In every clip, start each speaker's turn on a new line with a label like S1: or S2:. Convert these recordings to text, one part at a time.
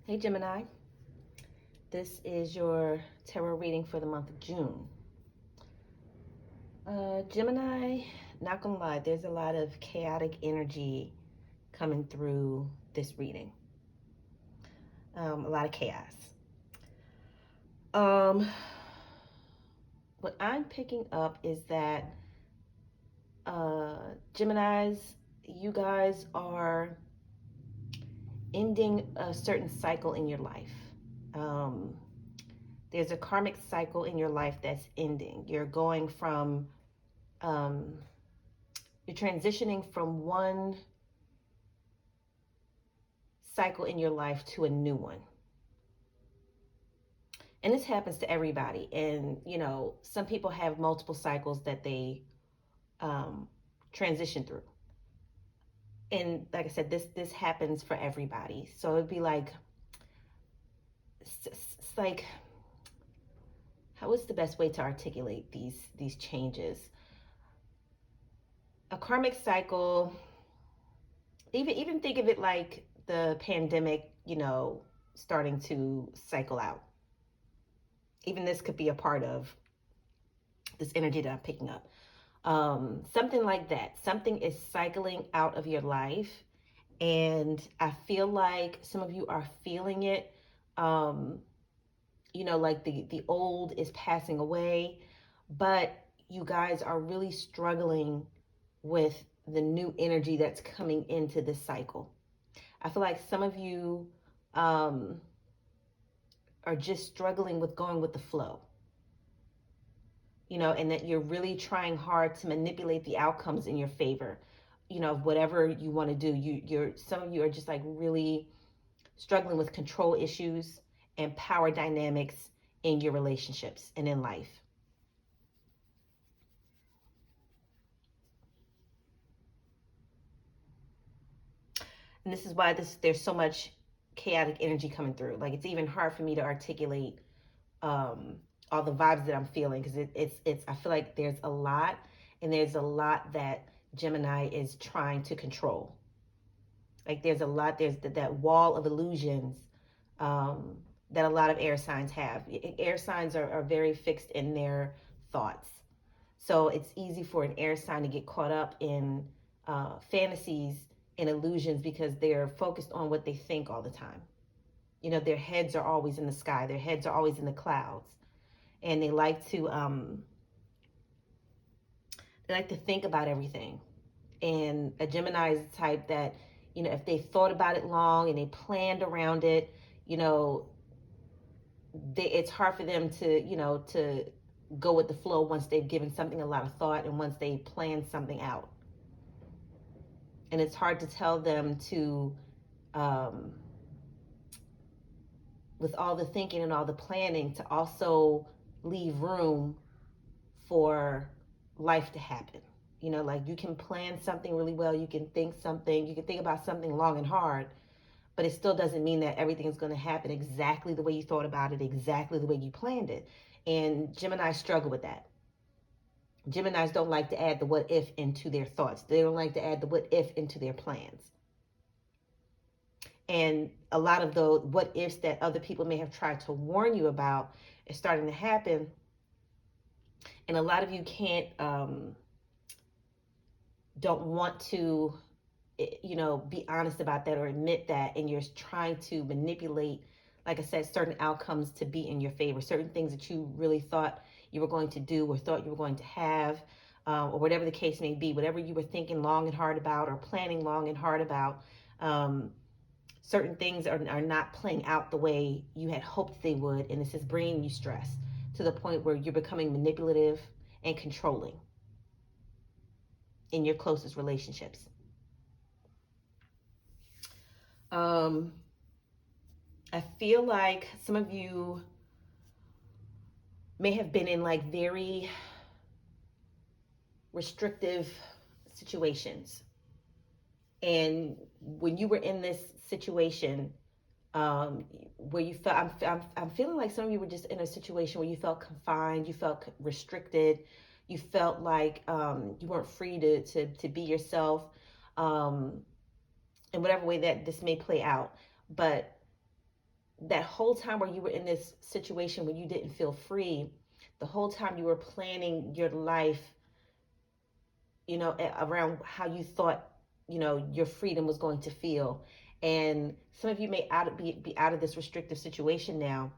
S1: Hey Gemini, this is your tarot reading for the month of June. Gemini, not gonna lie, there's a lot of chaotic energy coming through this reading. A lot of chaos. Um, what I'm picking up is that Geminis, you guys are ending a certain cycle in your life. Um, there's a karmic cycle in your life that's ending. You're going from um, you're transitioning from one cycle in your life to a new one. And this happens to everybody. And, some people have multiple cycles that they um, transition through. And like I said, this happens for everybody. So it'd be like, it's like, how is the best way to articulate these changes? A karmic cycle, even think of it like the pandemic, starting to cycle out. Even this could be a part of this energy that I'm picking up. Something like that. Something is cycling out of your life. And I feel like some of you are feeling it. Like the old is passing away, but you guys are really struggling with the new energy that's coming into this cycle. I feel like some of you are just struggling with going with the flow, and that you're really trying hard to manipulate the outcomes in your favor, whatever you want to do. Some of you are just like really struggling with control issues and power dynamics in your relationships and in life. And this is why there's so much chaotic energy coming through. Like, it's even hard for me to articulate all the vibes that I'm feeling, because it's I feel like there's a lot, and there's a lot that Gemini is trying to control. Like, there's a lot, there's that wall of illusions that a lot of air signs have. Air signs are very fixed in their thoughts. So it's easy for an air sign to get caught up in fantasies and illusions, because they're focused on what they think all the time. Their heads are always in the sky. Their heads are always in the clouds. And they like to think about everything. And a Gemini is the type that, if they thought about it long and they planned around it, it's hard for them to go with the flow once they've given something a lot of thought and once they plan something out. And it's hard to tell them to, with all the thinking and all the planning, to also leave room for life to happen. Like, you can plan something really well, you can think about something long and hard, but it still doesn't mean that everything's going to happen exactly the way you thought about it, exactly the way you planned it. And Gemini struggle with that. Geminis don't like to add the what if into their thoughts. They don't like to add the what if into their plans. And a lot of the what ifs that other people may have tried to warn you about is starting to happen. And a lot of you don't want to, be honest about that or admit that. And you're trying to manipulate, like I said, certain outcomes to be in your favor, certain things that you really thought you were going to do or thought you were going to have, or whatever the case may be, whatever you were thinking long and hard about or planning long and hard about. Certain things are not playing out the way you had hoped they would, and this is bringing you stress to the point where you're becoming manipulative and controlling in your closest relationships. I feel like some of you may have been in like very restrictive situations. And when you were in this situation, where you felt, I'm feeling like some of you were just in a situation where you felt confined, you felt restricted, you felt like you weren't free to be yourself, in whatever way that this may play out. But that whole time where you were in this situation where you didn't feel free, the whole time you were planning your life, around how you thought, your freedom was going to feel. And some of you may be out of this restrictive situation now,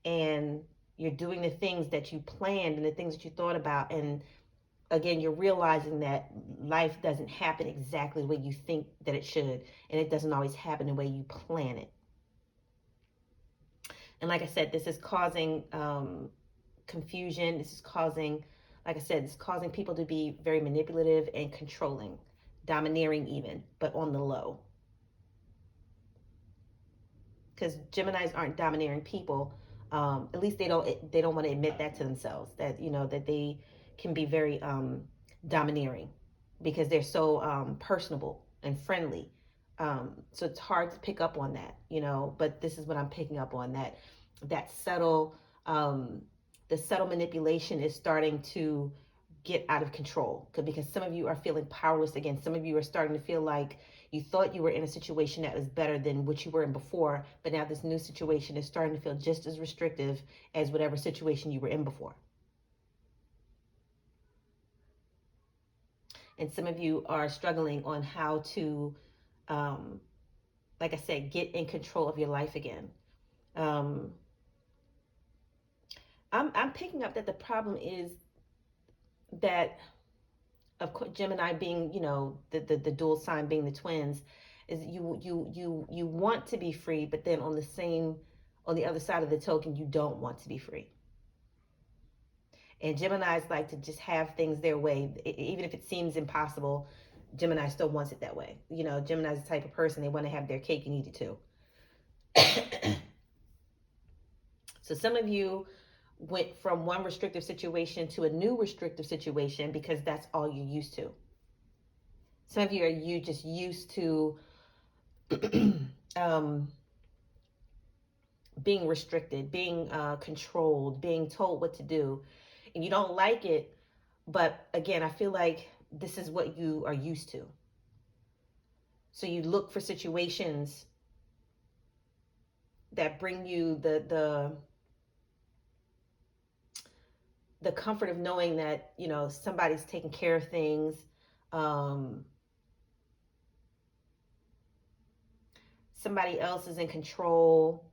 S1: and you're doing the things that you planned and the things that you thought about. And again, you're realizing that life doesn't happen exactly the way you think that it should, and it doesn't always happen the way you plan it. And like I said, this is causing confusion. This is causing, like I said, it's causing people to be very manipulative and controlling, domineering even, but on the low. Because Geminis aren't domineering people. At least they don't want to admit that to themselves, that that they can be very domineering, because they're so personable and friendly. So it's hard to pick up on that, but this is what I'm picking up on, that subtle, the subtle manipulation is starting to get out of control, because some of you are feeling powerless again. Some of you are starting to feel like you thought you were in a situation that was better than what you were in before, but now this new situation is starting to feel just as restrictive as whatever situation you were in before. And some of you are struggling on how to, like I said, get in control of your life again. I'm picking up that the problem is that, of course, Gemini being, the dual sign being the twins, is you want to be free, but then on the other side of the token, you don't want to be free. And Geminis like to just have things their way, even if it seems impossible. Gemini still wants it that way. Gemini's the type of person, they want to have their cake and eat it too. So some of you went from one restrictive situation to a new restrictive situation because that's all you're used to. Some of you just used to being restricted, being controlled, being told what to do, and you don't like it. But again, I feel like this is what you are used to. So you look for situations that bring you the comfort of knowing that somebody's taking care of things. Somebody else is in control,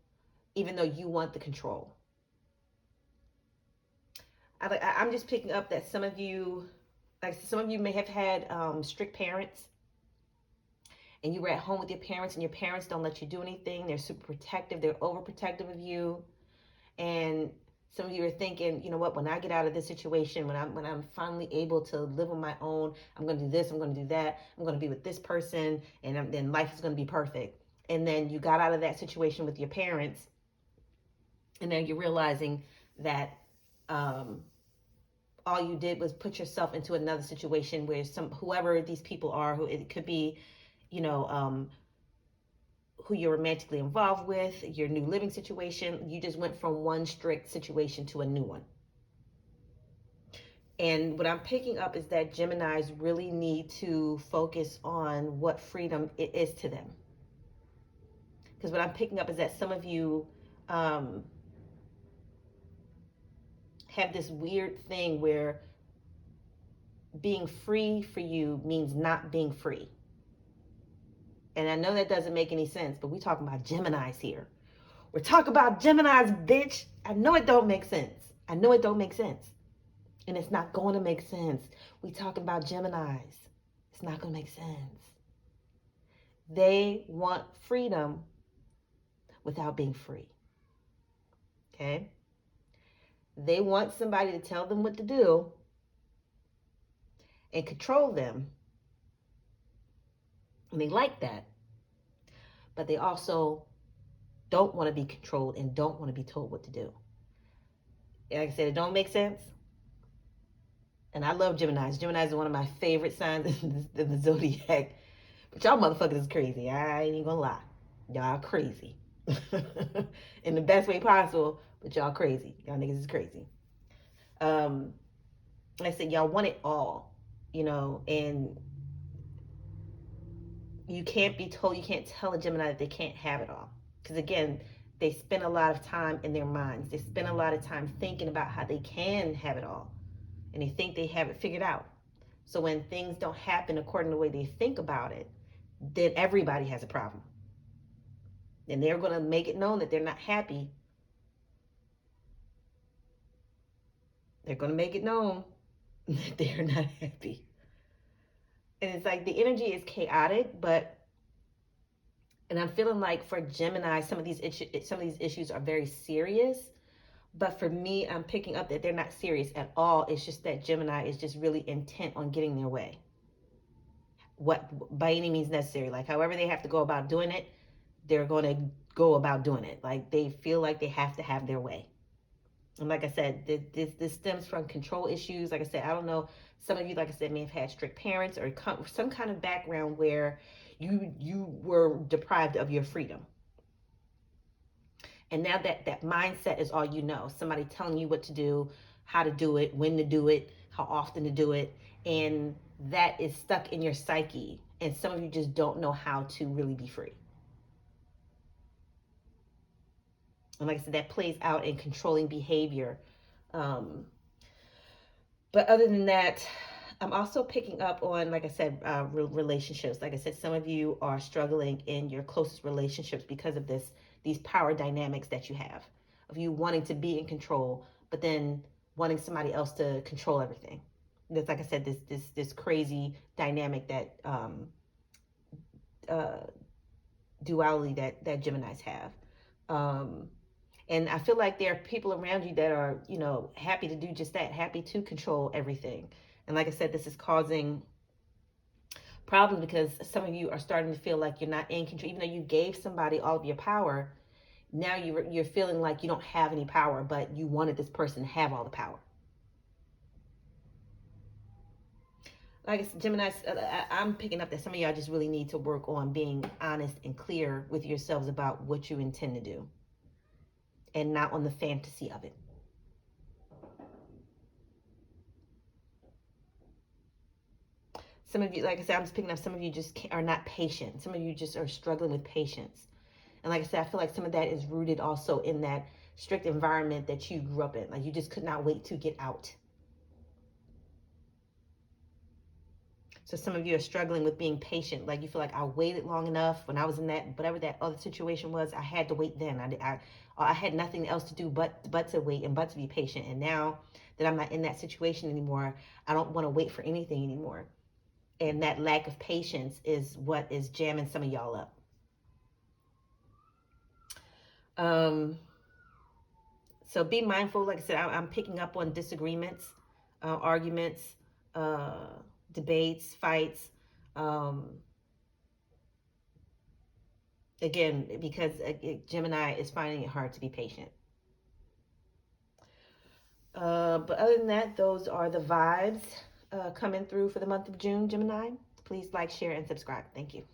S1: even though you want the control. I'm just picking up that some of you may have had strict parents, and you were at home with your parents, and your parents don't let you do anything. They're super protective. They're overprotective of you. And some of you are thinking, you know what, when I get out of this situation, when I'm finally able to live on my own, I'm going to do this, I'm going to do that, I'm going to be with this person, and then life is going to be perfect. And then you got out of that situation with your parents, and then you're realizing that all you did was put yourself into another situation where whoever these people are, who it could be, who you're romantically involved with, your new living situation, you just went from one strict situation to a new one. And what I'm picking up is that Geminis really need to focus on what freedom it is to them. Because what I'm picking up is that some of you have this weird thing where being free for you means not being free. And I know that doesn't make any sense, but we're talking about Geminis here. We're talking about Geminis, bitch. I know it don't make sense. I know it don't make sense. And it's not going to make sense. We talking about Geminis. It's not going to make sense. They want freedom without being free. Okay? They want somebody to tell them what to do and control them. And they like that. But they also don't want to be controlled and don't want to be told what to do. Like I said, it don't make sense. And I love Geminis. Geminis are one of my favorite signs in the zodiac. But y'all motherfuckers is crazy. I ain't even gonna lie. Y'all crazy. In the best way possible, but y'all crazy. Y'all niggas is crazy. Like I said, y'all want it all, and you can't be told, you can't tell a Gemini that they can't have it all. Because again, They spend a lot of time in their minds. They spend a lot of time thinking about how they can have it all. And they think they have it figured out. So when things don't happen according to the way they think about it, then everybody has a problem. And they're going to make it known that they're not happy. They're going to make it known that they're not happy. And it's like the energy is chaotic, but and I'm feeling like for Gemini, some of these issues are very serious. But for me, I'm picking up that they're not serious at all. It's just that Gemini is just really intent on getting their way. What by any means necessary. Like however they have to go about doing it, they're going to go about doing it. Like they feel like they have to have their way. And like I said, this stems from control issues. Like I said, I don't know. Some of you, like I said, may have had strict parents or some kind of background where you were deprived of your freedom. And now that mindset is all you know. Somebody telling you what to do, how to do it, when to do it, how often to do it, and that is stuck in your psyche. And some of you just don't know how to really be free. And like I said, that plays out in controlling behavior. But other than that, I'm also picking up on, like I said, relationships. Like I said, some of you are struggling in your closest relationships because of these power dynamics that you have, of you wanting to be in control, but then wanting somebody else to control everything. There's, like I said, this crazy dynamic that uh, duality that Geminis have. And I feel like there are people around you that are, happy to do just that, happy to control everything. And like I said, this is causing problems because some of you are starting to feel like you're not in control. Even though you gave somebody all of your power, now you're feeling like you don't have any power, but you wanted this person to have all the power. Like I said, Gemini, I'm picking up that some of y'all just really need to work on being honest and clear with yourselves about what you intend to do and not on the fantasy of it. Some of you, like I said, I'm just picking up some of you just are not patient. Some of you just are struggling with patience. And like I said, I feel like some of that is rooted also in that strict environment that you grew up in. Like you just could not wait to get out. So some of you are struggling with being patient. Like you feel like I waited long enough when I was in that, whatever that other situation was, I had to wait then. I had nothing else to do but to wait and but to be patient. And now that I'm not in that situation anymore, I don't want to wait for anything anymore. And that lack of patience is what is jamming some of y'all up. So be mindful. Like I said, I'm picking up on disagreements, arguments, debates, fights. Again, because Gemini is finding it hard to be patient. But other than that, those are the vibes coming through for the month of June, Gemini. Please like, share, and subscribe. Thank you.